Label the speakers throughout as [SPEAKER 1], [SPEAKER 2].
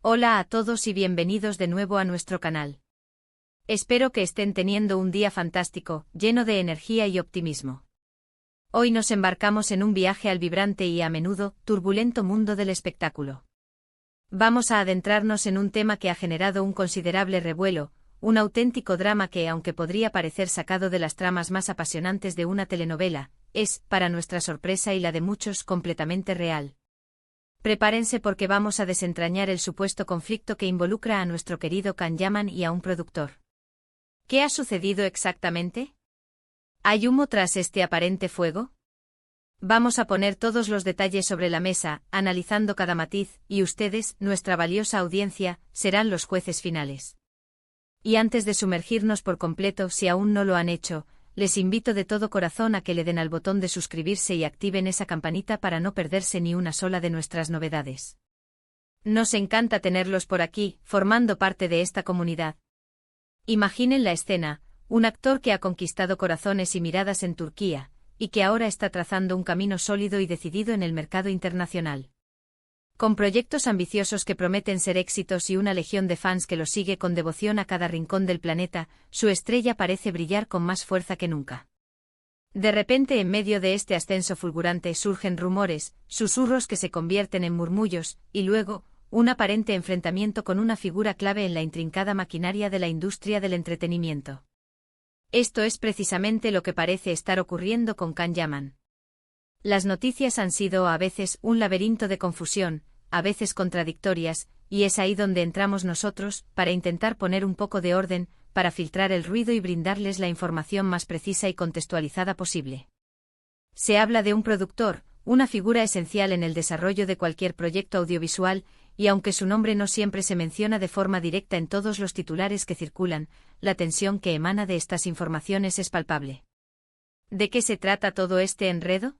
[SPEAKER 1] Hola a todos y bienvenidos de nuevo a nuestro canal. Espero que estén teniendo un día fantástico, lleno de energía y optimismo. Hoy nos embarcamos en un viaje al vibrante y a menudo turbulento mundo del espectáculo. Vamos a adentrarnos en un tema que ha generado un considerable revuelo, un auténtico drama que, aunque podría parecer sacado de las tramas más apasionantes de una telenovela, es, para nuestra sorpresa y la de muchos, completamente real. Prepárense porque vamos a desentrañar el supuesto conflicto que involucra a nuestro querido Can Yaman y a un productor. ¿Qué ha sucedido exactamente? ¿Hay humo tras este aparente fuego? Vamos a poner todos los detalles sobre la mesa, analizando cada matiz, y ustedes, nuestra valiosa audiencia, serán los jueces finales. Y antes de sumergirnos por completo, si aún no lo han hecho, les invito de todo corazón a que le den al botón de suscribirse y activen esa campanita para no perderse ni una sola de nuestras novedades. Nos encanta tenerlos por aquí, formando parte de esta comunidad. Imaginen la escena, un actor que ha conquistado corazones y miradas en Turquía, y que ahora está trazando un camino sólido y decidido en el mercado internacional. Con proyectos ambiciosos que prometen ser éxitos y una legión de fans que lo sigue con devoción a cada rincón del planeta, su estrella parece brillar con más fuerza que nunca. De repente, en medio de este ascenso fulgurante surgen rumores, susurros que se convierten en murmullos, y luego, un aparente enfrentamiento con una figura clave en la intrincada maquinaria de la industria del entretenimiento. Esto es precisamente lo que parece estar ocurriendo con Can Yaman. Las noticias han sido a veces un laberinto de confusión, a veces contradictorias, y es ahí donde entramos nosotros, para intentar poner un poco de orden, para filtrar el ruido y brindarles la información más precisa y contextualizada posible. Se habla de un productor, una figura esencial en el desarrollo de cualquier proyecto audiovisual, y aunque su nombre no siempre se menciona de forma directa en todos los titulares que circulan, la tensión que emana de estas informaciones es palpable. ¿De qué se trata todo este enredo?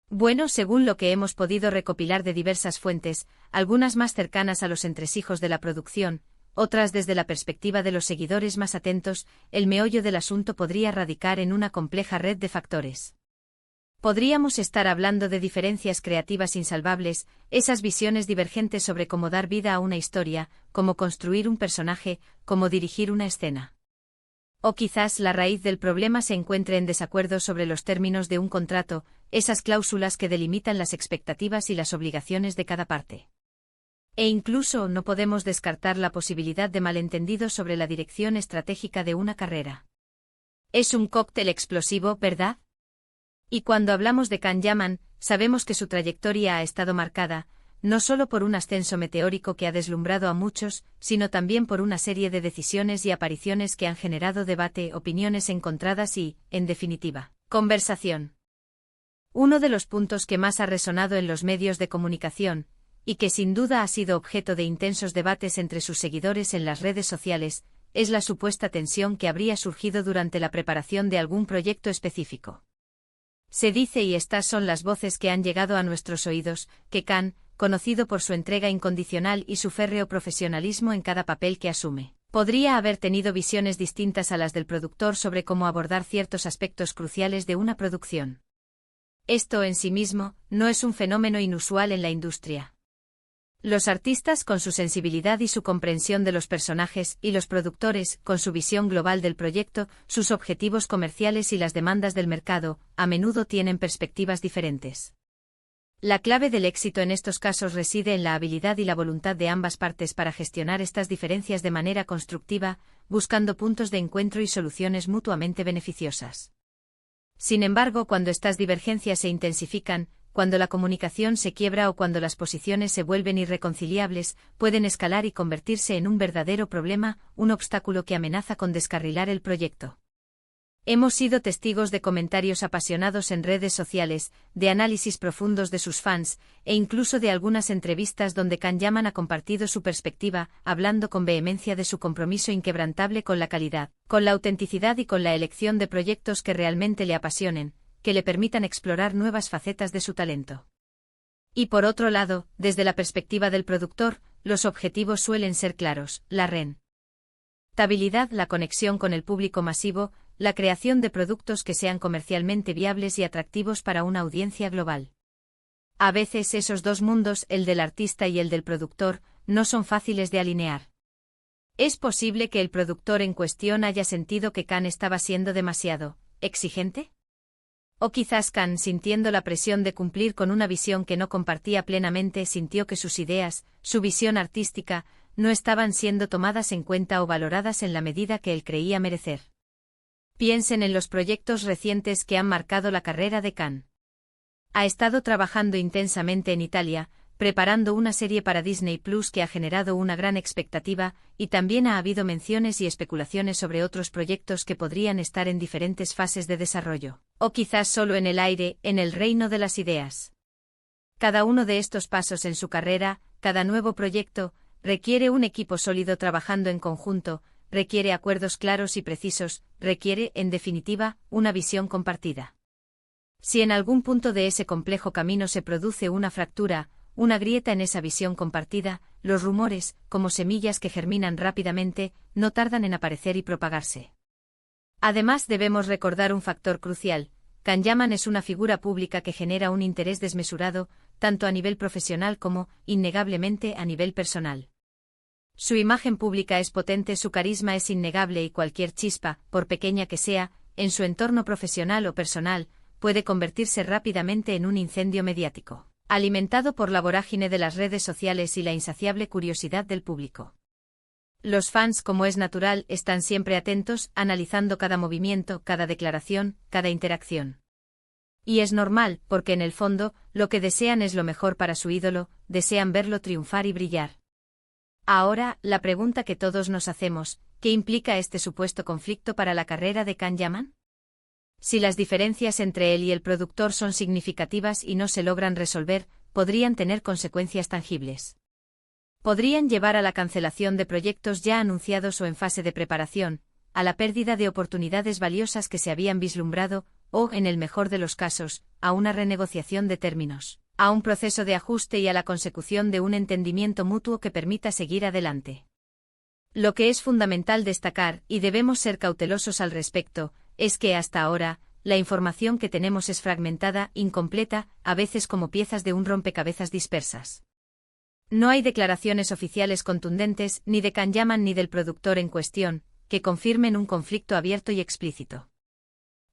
[SPEAKER 1] Bueno, según lo que hemos podido recopilar de diversas fuentes, algunas más cercanas a los entresijos de la producción, otras desde la perspectiva de los seguidores más atentos, el meollo del asunto podría radicar en una compleja red de factores. Podríamos estar hablando de diferencias creativas insalvables, esas visiones divergentes sobre cómo dar vida a una historia, cómo construir un personaje, cómo dirigir una escena. O quizás la raíz del problema se encuentre en desacuerdo sobre los términos de un contrato, esas cláusulas que delimitan las expectativas y las obligaciones de cada parte. E incluso no podemos descartar la posibilidad de malentendidos sobre la dirección estratégica de una carrera. Es un cóctel explosivo, ¿verdad? Y cuando hablamos de Can Yaman, sabemos que su trayectoria ha estado marcada, no solo por un ascenso meteórico que ha deslumbrado a muchos, sino también por una serie de decisiones y apariciones que han generado debate, opiniones encontradas y, en definitiva, conversación. Uno de los puntos que más ha resonado en los medios de comunicación, y que sin duda ha sido objeto de intensos debates entre sus seguidores en las redes sociales, es la supuesta tensión que habría surgido durante la preparación de algún proyecto específico. Se dice, y estas son las voces que han llegado a nuestros oídos, que Can, conocido por su entrega incondicional y su férreo profesionalismo en cada papel que asume, podría haber tenido visiones distintas a las del productor sobre cómo abordar ciertos aspectos cruciales de una producción. Esto en sí mismo no es un fenómeno inusual en la industria. Los artistas, con su sensibilidad y su comprensión de los personajes, y los productores, con su visión global del proyecto, sus objetivos comerciales y las demandas del mercado, a menudo tienen perspectivas diferentes. La clave del éxito en estos casos reside en la habilidad y la voluntad de ambas partes para gestionar estas diferencias de manera constructiva, buscando puntos de encuentro y soluciones mutuamente beneficiosas. Sin embargo, cuando estas divergencias se intensifican, cuando la comunicación se quiebra o cuando las posiciones se vuelven irreconciliables, pueden escalar y convertirse en un verdadero problema, un obstáculo que amenaza con descarrilar el proyecto. Hemos sido testigos de comentarios apasionados en redes sociales, de análisis profundos de sus fans, e incluso de algunas entrevistas donde Can Yaman ha compartido su perspectiva, hablando con vehemencia de su compromiso inquebrantable con la calidad, con la autenticidad y con la elección de proyectos que realmente le apasionen, que le permitan explorar nuevas facetas de su talento. Y por otro lado, desde la perspectiva del productor, los objetivos suelen ser claros: la rentabilidad, la conexión con el público masivo, la creación de productos que sean comercialmente viables y atractivos para una audiencia global. A veces esos dos mundos, el del artista y el del productor, no son fáciles de alinear. Es posible que el productor en cuestión haya sentido que Khan estaba siendo demasiado exigente. O quizás Khan, sintiendo la presión de cumplir con una visión que no compartía plenamente, sintió que sus ideas, su visión artística, no estaban siendo tomadas en cuenta o valoradas en la medida que él creía merecer. Piensen en los proyectos recientes que han marcado la carrera de Khan. Ha estado trabajando intensamente en Italia, preparando una serie para Disney Plus que ha generado una gran expectativa, y también ha habido menciones y especulaciones sobre otros proyectos que podrían estar en diferentes fases de desarrollo, o quizás solo en el aire, en el reino de las ideas. Cada uno de estos pasos en su carrera, cada nuevo proyecto, requiere un equipo sólido trabajando en conjunto, requiere acuerdos claros y precisos, requiere, en definitiva, una visión compartida. Si en algún punto de ese complejo camino se produce una fractura, una grieta en esa visión compartida, los rumores, como semillas que germinan rápidamente, no tardan en aparecer y propagarse. Además, debemos recordar un factor crucial: Khan Yaman es una figura pública que genera un interés desmesurado, tanto a nivel profesional como, innegablemente, a nivel personal. Su imagen pública es potente, su carisma es innegable y cualquier chispa, por pequeña que sea, en su entorno profesional o personal, puede convertirse rápidamente en un incendio mediático, alimentado por la vorágine de las redes sociales y la insaciable curiosidad del público. Los fans, como es natural, están siempre atentos, analizando cada movimiento, cada declaración, cada interacción. Y es normal, porque en el fondo, lo que desean es lo mejor para su ídolo, desean verlo triunfar y brillar. Ahora, la pregunta que todos nos hacemos: ¿qué implica este supuesto conflicto para la carrera de Khan Yaman? Si las diferencias entre él y el productor son significativas y no se logran resolver, podrían tener consecuencias tangibles. Podrían llevar a la cancelación de proyectos ya anunciados o en fase de preparación, a la pérdida de oportunidades valiosas que se habían vislumbrado, o, en el mejor de los casos, a una renegociación de términos, a un proceso de ajuste y a la consecución de un entendimiento mutuo que permita seguir adelante. Lo que es fundamental destacar, y debemos ser cautelosos al respecto, es que hasta ahora, la información que tenemos es fragmentada, incompleta, a veces como piezas de un rompecabezas dispersas. No hay declaraciones oficiales contundentes, ni de Khan Yaman ni del productor en cuestión, que confirmen un conflicto abierto y explícito.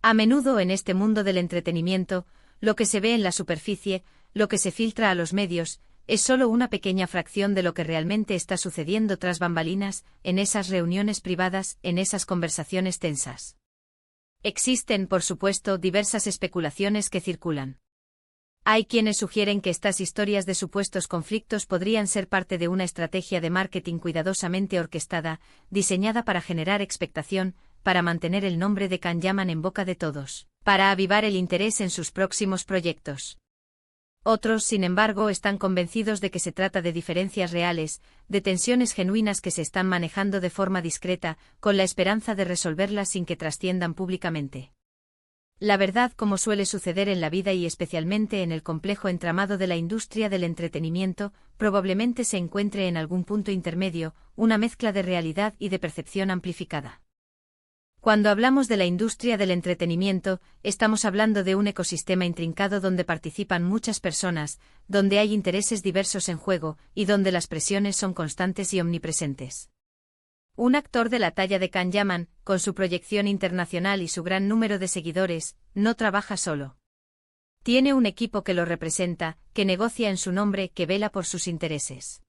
[SPEAKER 1] A menudo en este mundo del entretenimiento, lo que se ve en la superficie, lo que se filtra a los medios, es solo una pequeña fracción de lo que realmente está sucediendo tras bambalinas, en esas reuniones privadas, en esas conversaciones tensas. Existen, por supuesto, diversas especulaciones que circulan. Hay quienes sugieren que estas historias de supuestos conflictos podrían ser parte de una estrategia de marketing cuidadosamente orquestada, diseñada para generar expectación, para mantener el nombre de Khan Yaman en boca de todos, para avivar el interés en sus próximos proyectos. Otros, sin embargo, están convencidos de que se trata de diferencias reales, de tensiones genuinas que se están manejando de forma discreta, con la esperanza de resolverlas sin que trasciendan públicamente. La verdad, como suele suceder en la vida y especialmente en el complejo entramado de la industria del entretenimiento, probablemente se encuentre en algún punto intermedio, una mezcla de realidad y de percepción amplificada. Cuando hablamos de la industria del entretenimiento, estamos hablando de un ecosistema intrincado donde participan muchas personas, donde hay intereses diversos en juego, y donde las presiones son constantes y omnipresentes. Un actor de la talla de Khan Yaman, con su proyección internacional y su gran número de seguidores, no trabaja solo. Tiene un equipo que lo representa, que negocia en su nombre, que vela por sus intereses.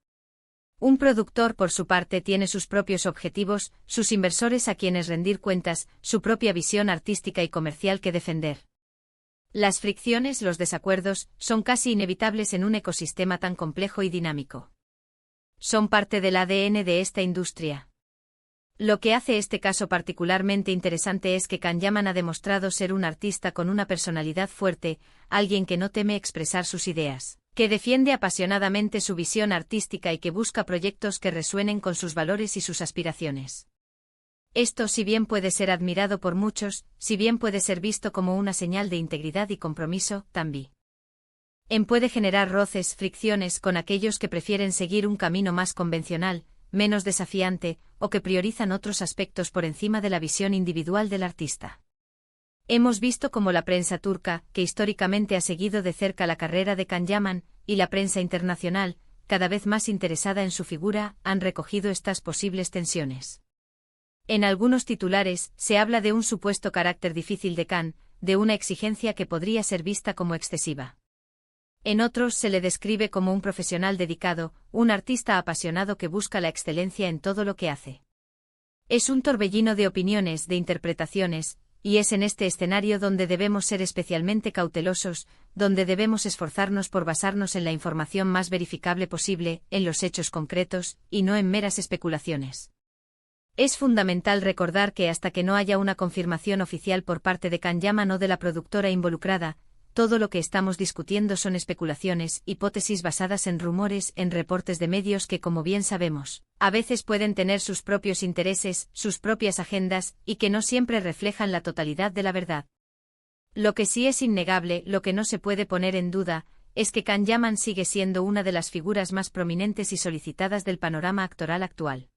[SPEAKER 1] Un productor, por su parte, tiene sus propios objetivos, sus inversores a quienes rendir cuentas, su propia visión artística y comercial que defender. Las fricciones, los desacuerdos, son casi inevitables en un ecosistema tan complejo y dinámico. Son parte del ADN de esta industria. Lo que hace este caso particularmente interesante es que Khan Yaman ha demostrado ser un artista con una personalidad fuerte, alguien que no teme expresar sus ideas, que defiende apasionadamente su visión artística y que busca proyectos que resuenen con sus valores y sus aspiraciones. Esto, si bien puede ser admirado por muchos, si bien puede ser visto como una señal de integridad y compromiso, también puede generar roces, fricciones con aquellos que prefieren seguir un camino más convencional, menos desafiante, o que priorizan otros aspectos por encima de la visión individual del artista. Hemos visto cómo la prensa turca, que históricamente ha seguido de cerca la carrera de Khan Yaman, y la prensa internacional, cada vez más interesada en su figura, han recogido estas posibles tensiones. En algunos titulares, se habla de un supuesto carácter difícil de Khan, de una exigencia que podría ser vista como excesiva. En otros se le describe como un profesional dedicado, un artista apasionado que busca la excelencia en todo lo que hace. Es un torbellino de opiniones, de interpretaciones, y es en este escenario donde debemos ser especialmente cautelosos, donde debemos esforzarnos por basarnos en la información más verificable posible, en los hechos concretos, y no en meras especulaciones. Es fundamental recordar que hasta que no haya una confirmación oficial por parte de Khan Yaman o de la productora involucrada, todo lo que estamos discutiendo son especulaciones, hipótesis basadas en rumores, en reportes de medios que, como bien sabemos, a veces pueden tener sus propios intereses, sus propias agendas, y que no siempre reflejan la totalidad de la verdad. Lo que sí es innegable, lo que no se puede poner en duda, es que Khan Yaman sigue siendo una de las figuras más prominentes y solicitadas del panorama actoral actual.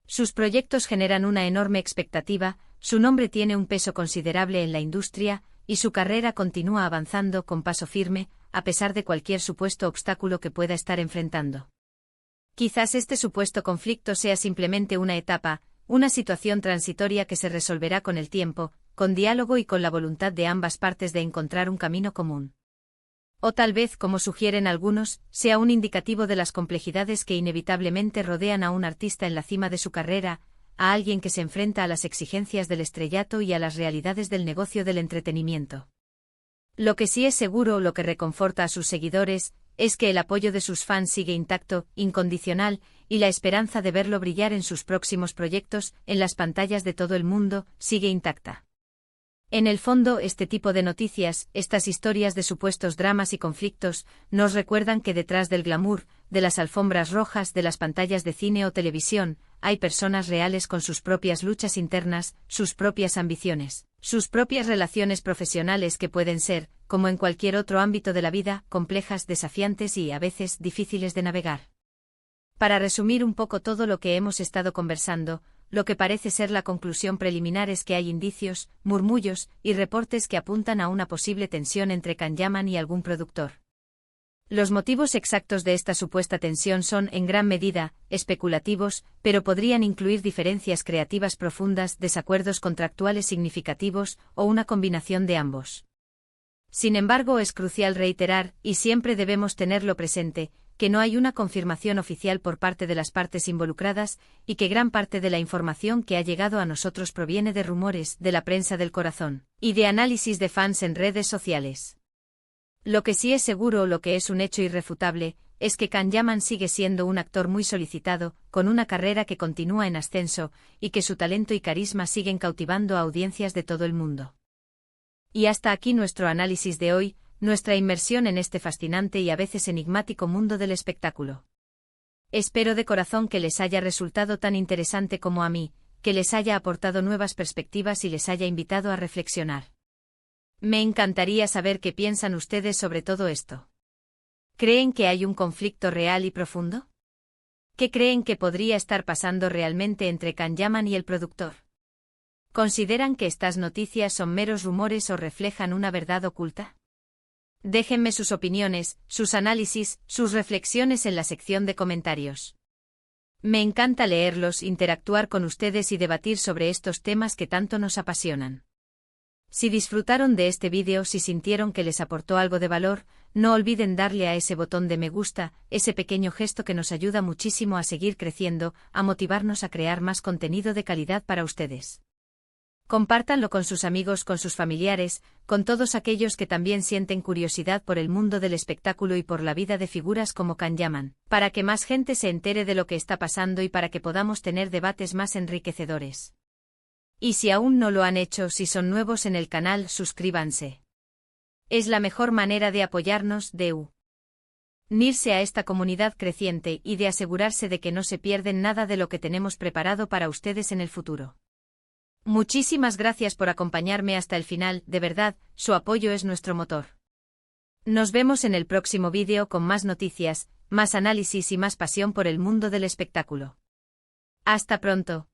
[SPEAKER 1] Sus proyectos generan una enorme expectativa, su nombre tiene un peso considerable en la industria, y su carrera continúa avanzando con paso firme, a pesar de cualquier supuesto obstáculo que pueda estar enfrentando. Quizás este supuesto conflicto sea simplemente una etapa, una situación transitoria que se resolverá con el tiempo, con diálogo y con la voluntad de ambas partes de encontrar un camino común. O tal vez, como sugieren algunos, sea un indicativo de las complejidades que inevitablemente rodean a un artista en la cima de su carrera, a alguien que se enfrenta a las exigencias del estrellato y a las realidades del negocio del entretenimiento. Lo que sí es seguro, lo que reconforta a sus seguidores, es que el apoyo de sus fans sigue intacto, incondicional, y la esperanza de verlo brillar en sus próximos proyectos, en las pantallas de todo el mundo, sigue intacta. En el fondo, este tipo de noticias, estas historias de supuestos dramas y conflictos, nos recuerdan que detrás del glamour, de las alfombras rojas, de las pantallas de cine o televisión, hay personas reales con sus propias luchas internas, sus propias ambiciones, sus propias relaciones profesionales que pueden ser, como en cualquier otro ámbito de la vida, complejas, desafiantes y, a veces, difíciles de navegar. Para resumir un poco todo lo que hemos estado conversando, lo que parece ser la conclusión preliminar es que hay indicios, murmullos y reportes que apuntan a una posible tensión entre Khan Yaman y algún productor. Los motivos exactos de esta supuesta tensión son, en gran medida, especulativos, pero podrían incluir diferencias creativas profundas, desacuerdos contractuales significativos, o una combinación de ambos. Sin embargo, es crucial reiterar, y siempre debemos tenerlo presente, que no hay una confirmación oficial por parte de las partes involucradas, y que gran parte de la información que ha llegado a nosotros proviene de rumores, de la prensa del corazón, y de análisis de fans en redes sociales. Lo que sí es seguro, lo que es un hecho irrefutable, es que Khan Yaman sigue siendo un actor muy solicitado, con una carrera que continúa en ascenso, y que su talento y carisma siguen cautivando a audiencias de todo el mundo. Y hasta aquí nuestro análisis de hoy, nuestra inmersión en este fascinante y a veces enigmático mundo del espectáculo. Espero de corazón que les haya resultado tan interesante como a mí, que les haya aportado nuevas perspectivas y les haya invitado a reflexionar. Me encantaría saber qué piensan ustedes sobre todo esto. ¿Creen que hay un conflicto real y profundo? ¿Qué creen que podría estar pasando realmente entre Khan Yaman y el productor? ¿Consideran que estas noticias son meros rumores o reflejan una verdad oculta? Déjenme sus opiniones, sus análisis, sus reflexiones en la sección de comentarios. Me encanta leerlos, interactuar con ustedes y debatir sobre estos temas que tanto nos apasionan. Si disfrutaron de este vídeo, si sintieron que les aportó algo de valor, no olviden darle a ese botón de me gusta, ese pequeño gesto que nos ayuda muchísimo a seguir creciendo, a motivarnos a crear más contenido de calidad para ustedes. Compártanlo con sus amigos, con sus familiares, con todos aquellos que también sienten curiosidad por el mundo del espectáculo y por la vida de figuras como Khan Yaman, para que más gente se entere de lo que está pasando y para que podamos tener debates más enriquecedores. Y si aún no lo han hecho, si son nuevos en el canal, suscríbanse. Es la mejor manera de apoyarnos, de unirse a esta comunidad creciente y de asegurarse de que no se pierden nada de lo que tenemos preparado para ustedes en el futuro. Muchísimas gracias por acompañarme hasta el final, de verdad, su apoyo es nuestro motor. Nos vemos en el próximo vídeo con más noticias, más análisis y más pasión por el mundo del espectáculo. Hasta pronto.